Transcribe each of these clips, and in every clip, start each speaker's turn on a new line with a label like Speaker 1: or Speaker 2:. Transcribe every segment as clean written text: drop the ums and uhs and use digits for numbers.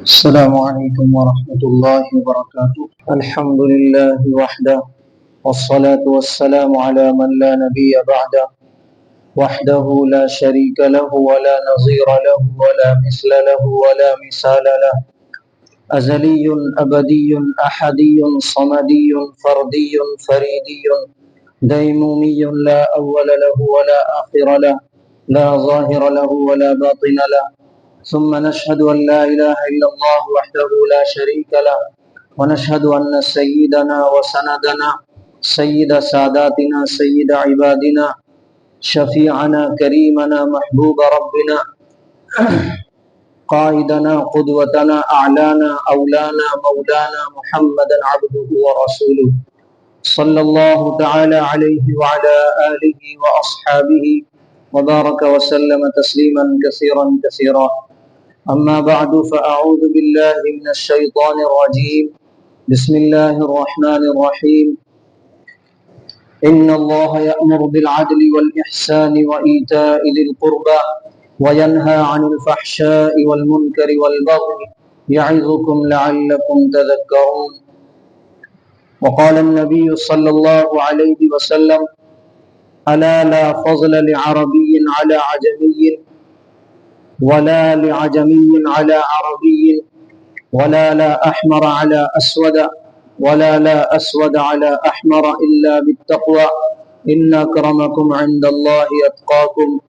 Speaker 1: السلام عليكم ورحمة الله وبركاته. الحمد لله وحده والصلاة والسلام على من لا نبي بعده وحده لا شريك له ولا نظير له ولا مثل له ولا مثال له أزلي أبدي أحدي صمدي فردي فريدي ديمومي لا أول له ولا آخر له لا ظاهر له ولا باطن له ثم نشهد أن لا إله إلا الله وحده لا شريك له ونشهد أن سيدنا وسندنا سيد ساداتنا سيد عبادنا شفيعنا كريمنا محبوب ربنا قائدنا قدوتنا أعلانا أولانا مولانا محمدا عبده ورسوله صلى الله تعالى عليه وعلى آله وأصحابه وبارك وسلم تسليما كثيرا كثيرا. أما بعد فأعوذ بالله من الشيطان الرجيم. بسم الله الرحمن الرحيم. إن الله يأمر بالعدل والإحسان وإيتاء ذي القربى وينهى عن الفحشاء والمنكر والبغي يعظكم لعلكم تذكرون. وقال النبي صلى الله عليه وسلم: ألا لا فضل لعربي على عجمي ولا لعجمي على عربي ولا لا أحمر على أسود ولا لا أسود على أحمر إلا بالتقوى إن أكرمكم عند الله أتقاكم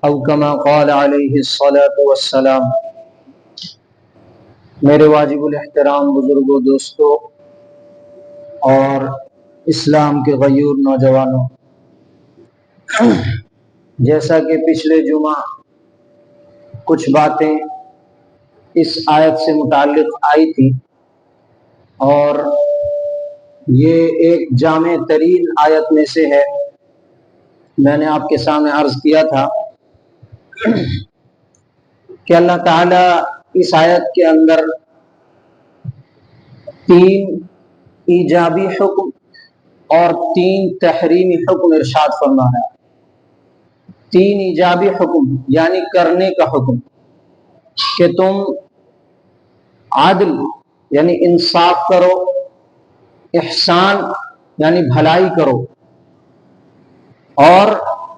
Speaker 1: أو كما قال عليه الصلاة والسلام. میرے واجب الاحترام بزرگوں، دوستوں اور اسلام کے غیور نوجوانوں، جیسا کہ پچھلے جمعہ کچھ باتیں اس آیت سے متعلق آئی تھی اور یہ ایک جامع ترین آیت میں سے ہے. میں نے آپ کے سامنے عرض کیا تھا کہ اللہ تعالیٰ اس آیت کے اندر 3 ایجابی حکم اور 3 تحریمی حکم ارشاد فرما ہے. 3 ایجابی حکم یعنی کرنے کا حکم کہ تم عدل یعنی انصاف کرو، احسان یعنی بھلائی کرو، اور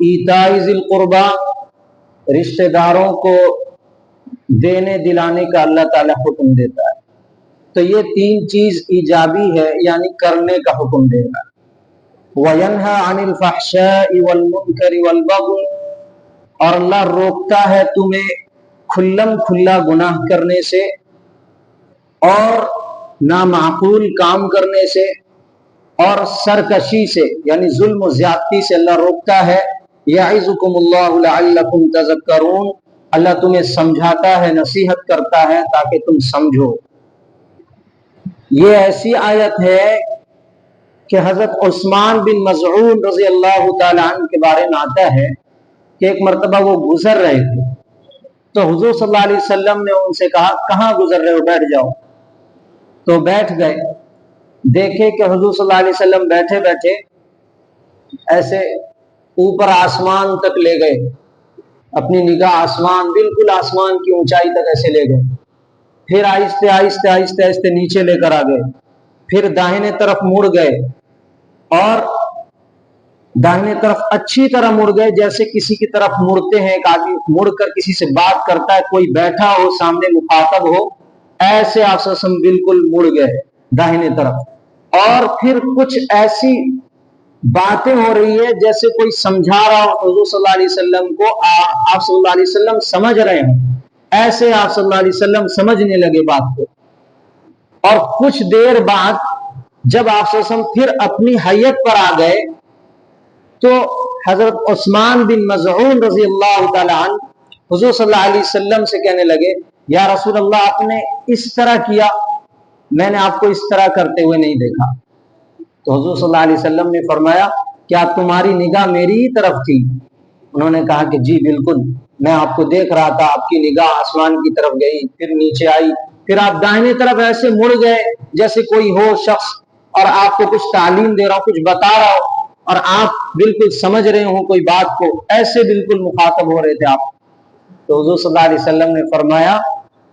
Speaker 1: ایتاء ذی القربی رشتہ داروں کو دینے دلانے کا اللہ تعالیٰ حکم دیتا ہے. تو یہ 3 چیز ایجابی ہے یعنی کرنے کا حکم دے رہا ہے. وَيَنْهَى عَنِ الْفَحْشَاءِ وَالْمُنْكَرِ وَالْبَغْيِ، اور اللہ روکتا ہے تمہیں کھلم کھلا گناہ کرنے سے اور نامعقول کام کرنے سے اور سرکشی سے یعنی ظلم و زیادتی سے اللہ روکتا ہے. یعظکم اللہ لعلکم تذکرون، اللہ تمہیں سمجھاتا ہے، نصیحت کرتا ہے تاکہ تم سمجھو. یہ ایسی آیت ہے کہ حضرت عثمان بن مظعون رضی اللہ تعالی عنہ کے بارے میں آتا ہے کہ ایک مرتبہ وہ گزر رہے تھے تو حضور صلی اللہ علیہ وسلم نے ان سے کہا کہاں گزر رہے ہو، بیٹھ جاؤ. تو بیٹھ گئے. دیکھے کہ حضور صلی اللہ علیہ وسلم بیٹھے بیٹھے ایسے اوپر آسمان تک لے گئے، اپنی نگاہ آسمان، بالکل آسمان کی اونچائی تک ایسے لے گئے. پھر آہستہ آہستہ آہستہ آہستہ نیچے لے کر آ گئے. پھر داہنے طرف مڑ گئے اور داہنے طرف اچھی طرح مڑ گئے، جیسے کسی کی طرف مڑتے ہیں، ایک آدمی مڑ کر کسی سے بات کرتا ہے، کوئی بیٹھا ہو سامنے مخاطب ہو، ایسے آپ بالکل مڑ گئے داہنے طرف. اور پھر کچھ ایسی باتیں ہو رہی ہے جیسے کوئی سمجھا رہا ہو حضور صلی اللہ علیہ وسلم کو، آپ صلی اللہ علیہ وسلم سمجھ رہے ہیں، ایسے آپ صلی اللہ علیہ وسلم سمجھنے لگے بات کو. اور کچھ دیر بعد جب آپ صلی اللہ علیہ وسلم پھر اپنی حیت پر آ گئے تو حضرت عثمان بن مظعون رضی اللہ تعالی عنہ حضور صلی اللہ علیہ وسلم سے کہنے لگے یا رسول اللہ، آپ نے اس طرح کیا، میں نے آپ کو اس طرح کرتے ہوئے نہیں دیکھا. تو حضور صلی اللہ علیہ وسلم نے فرمایا کیا تمہاری نگاہ میری ہی طرف تھی؟ انہوں نے کہا کہ جی بالکل، میں آپ کو دیکھ رہا تھا، آپ کی نگاہ آسمان کی طرف گئی، پھر نیچے آئی، پھر آپ داہنے طرف ایسے مڑ گئے جیسے کوئی ہو شخص اور آپ کو کچھ تعلیم دے رہا ہو، کچھ بتا رہا ہو اور آپ بالکل سمجھ رہے ہوں کوئی بات کو، ایسے بالکل مخاطب ہو رہے تھے آپ. تو حضور صلی اللہ علیہ وسلم نے فرمایا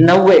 Speaker 1: 90।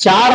Speaker 1: 4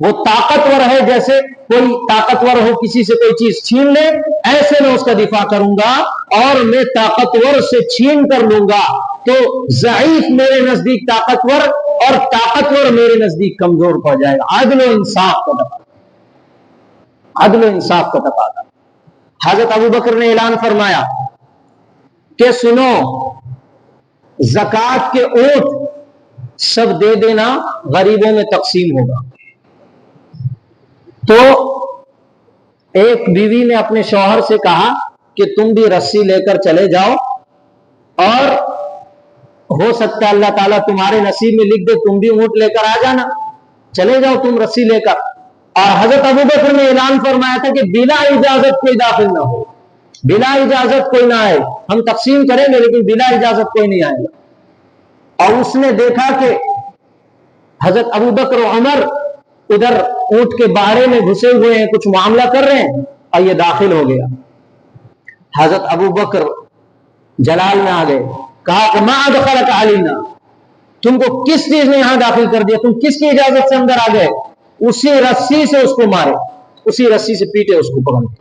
Speaker 1: وہ طاقتور ہے، جیسے کوئی طاقتور ہو کسی سے کوئی چیز چھین لے، ایسے میں اس کا دفاع کروں گا، اور میں طاقتور سے چھین کر لوں گا تو ضعیف میرے نزدیک طاقتور، اور طاقتور میرے نزدیک کمزور پڑ جائے گا۔ عدل و انصاف کا تقاضا، عدل و انصاف کا تقاضا۔ حضرت ابوبکر نے اعلان فرمایا کہ سنو، زکوٰۃ کے اونٹ سب دے دینا، غریبوں میں تقسیم ہوگا۔ تو ایک بیوی نے اپنے شوہر سے کہا کہ تم بھی رسی لے کر چلے جاؤ، اور ہو سکتا ہے اللہ تعالیٰ تمہارے نصیب میں لکھ دے تم بھی اونٹ لے کر آ جانا، چلے جاؤ تم رسی لے کر۔ اور حضرت ابوبکر نے اعلان فرمایا تھا کہ بلا اجازت کوئی داخل نہ ہو، بلا اجازت کوئی نہ آئے، ہم تقسیم کریں گے لیکن بلا اجازت کوئی نہیں آئے گا۔ اور اس نے دیکھا کہ حضرت ابوبکر و عمر ادھر اونٹ کے بارے میں گھسے ہوئے ہیں، کچھ معاملہ کر رہے ہیں، اور یہ داخل ہو گیا۔ حضرت ابوبکر جلال میں آ گئے، کہا کہ ما ادخلک علینا، تم کو کس چیز نے یہاں داخل کر دیا، تم کس کی اجازت سے اندر آ گئے؟ اسی رسی سے اس کو مارے، اسی رسی سے پیٹے اس کو پکڑ کے۔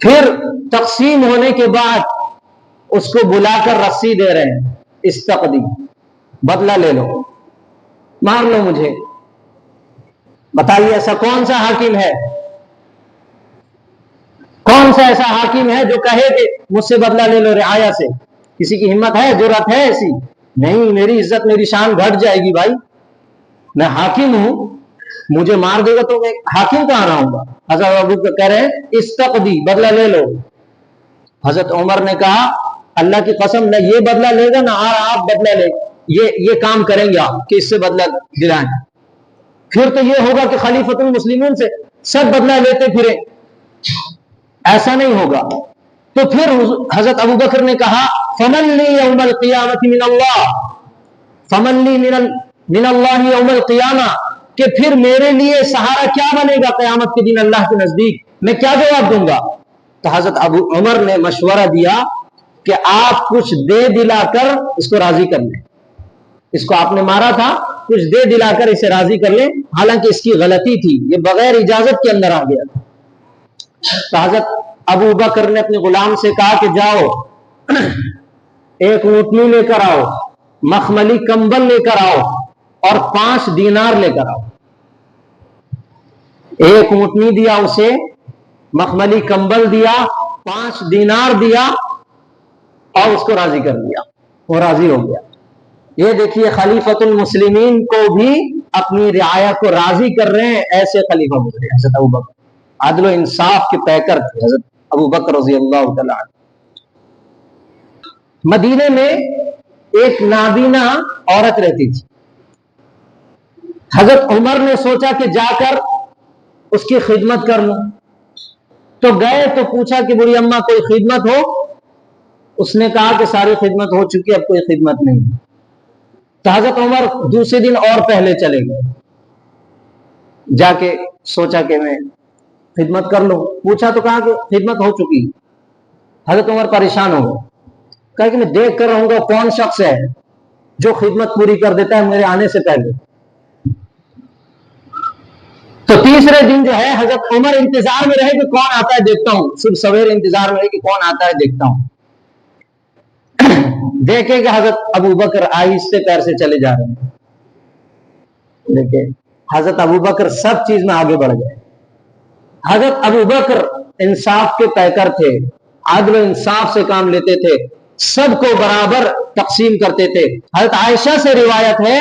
Speaker 1: پھر تقسیم ہونے کے بعد اس کو بلا کر رسی دے رہے ہیں، استقدی، بدلہ لے لو، مار لو مجھے۔ بتائیے ایسا کون سا حاکم ہے، کون سا ایسا حاکم ہے جو کہے کہ مجھ سے بدلہ لے لو رعایا سے؟ کسی کی ہمت ہے، جرأت ہے ایسی؟ نہیں، میری عزت میری شان گھٹ جائے گی بھائی، میں حاکم ہوں، مجھے مار دے گا تو میں حاکم کہاں رہوں گا؟ حضرت ابوبکر کہہ رہے ہیں استقدی، بدلہ لے لو۔ حضرت عمر نے کہا اللہ کی قسم، نہ یہ بدلہ لے گا نہ آپ بدلہ لے، یہ کام کریں گے آپ کہ اس سے بدلہ دلائیں، پھر تو یہ ہوگا کہ خلیفۃ المسلمین سے سب بدلہ لیتے پھریں، ایسا نہیں ہوگا۔ تو پھر حضرت ابوبکر نے کہا فمن لی یوم القیامت من اللہ، فمن لی من اللہ یوم القیامہ، کہ پھر میرے لیے سہارا کیا بنے گا قیامت کے دن اللہ کے نزدیک، میں کیا جواب دوں گا؟ تو حضرت ابو عمر نے مشورہ دیا کہ آپ کچھ دے دلا کر اس کو راضی کر لیں، اس کو آپ نے مارا تھا، کچھ دے دلا کر اسے راضی کر لیں، حالانکہ اس کی غلطی تھی، یہ بغیر اجازت کے اندر آ گیا تھا۔ تو حضرت ابو بکر نے اپنے غلام سے کہا کہ جاؤ ایک اونٹنی لے کر آؤ، مخملی کمبل لے کر آؤ، اور 5 دینار لے کر آؤ۔ ایک اونٹنی دیا اسے، مخملی کمبل دیا، 5 دینار دیا، اور اس کو راضی کر دیا، وہ راضی ہو گیا۔ یہ دیکھیے خلیفۃ المسلمین کو بھی اپنی رعایا کو راضی کر رہے ہیں، ایسے خلیفہ گزرے حضرت ابوبکر، عدل و انصاف کے پیکر تھے حضرت ابوبکر رضی اللہ تعالی عنہ۔ مدینے میں ایک نابینا عورت رہتی تھی، حضرت عمر نے سوچا کہ جا کر اس کی خدمت کر لوں، تو گئے تو پوچھا کہ بڑی اماں کوئی خدمت ہو؟ اس نے کہا کہ ساری خدمت ہو چکی، اب کوئی خدمت نہیں۔ تو حضرت عمر دوسرے دن اور پہلے چلے گئے، جا کے سوچا کہ میں خدمت کر لوں، پوچھا تو کہا کہ خدمت ہو چکی۔ حضرت عمر پریشان ہو گئے، کہا کہ میں دیکھ کر رہوں گا کون شخص ہے جو خدمت پوری کر دیتا ہے میرے آنے سے پہلے۔ تو تیسرے دن جو ہے حضرت عمر انتظار میں رہے کہ کون آتا ہے دیکھتا ہوں، صبح سویرے انتظار میں رہے کہ کون آتا ہے دیکھتا ہوں۔ دیکھے کہ حضرت ابوبکر آہستہ پیر سے چلے جا رہے ہیں، دیکھے حضرت ابوبکر سب چیز میں آگے بڑھ گئے۔ حضرت ابوبکر انصاف کے پیکر تھے، عدل و انصاف سے کام لیتے تھے، سب کو برابر تقسیم کرتے تھے۔ حضرت عائشہ سے روایت ہے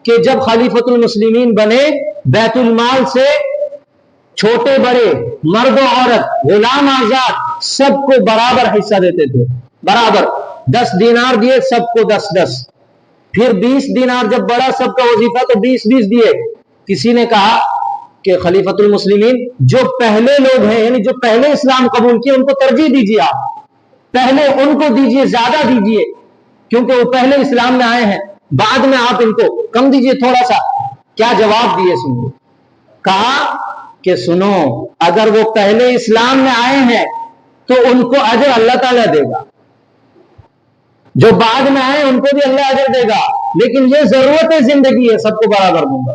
Speaker 1: کہ جب خلیفۃ المسلمین بنے، بیت المال سے چھوٹے بڑے، مرد و عورت، غلام آزاد، سب کو برابر حصہ دیتے تھے، برابر 10 دینار دیے سب کو 10 پھر 20 دینار جب بڑا سب کا وظیفہ تو 20 دیے۔ کسی نے کہا کہ خلیفۃ المسلمین جو پہلے لوگ ہیں، یعنی جو پہلے اسلام قبول کیے، ان کو ترجیح دیجیے، آپ پہلے ان کو دیجیے، زیادہ دیجیے، کیونکہ وہ پہلے اسلام میں آئے ہیں، بعد میں آپ ان کو کم دیجیے تھوڑا سا۔ کیا جواب دیے سنو، کہا کہ سنو، اگر وہ پہلے اسلام میں آئے ہیں تو ان کو اجر اللہ تعالیٰ دے گا، جو بعد میں آئے ان کو بھی اللہ اجر دے گا، لیکن یہ ضرورت زندگی ہے، سب کو برابر دوں گا۔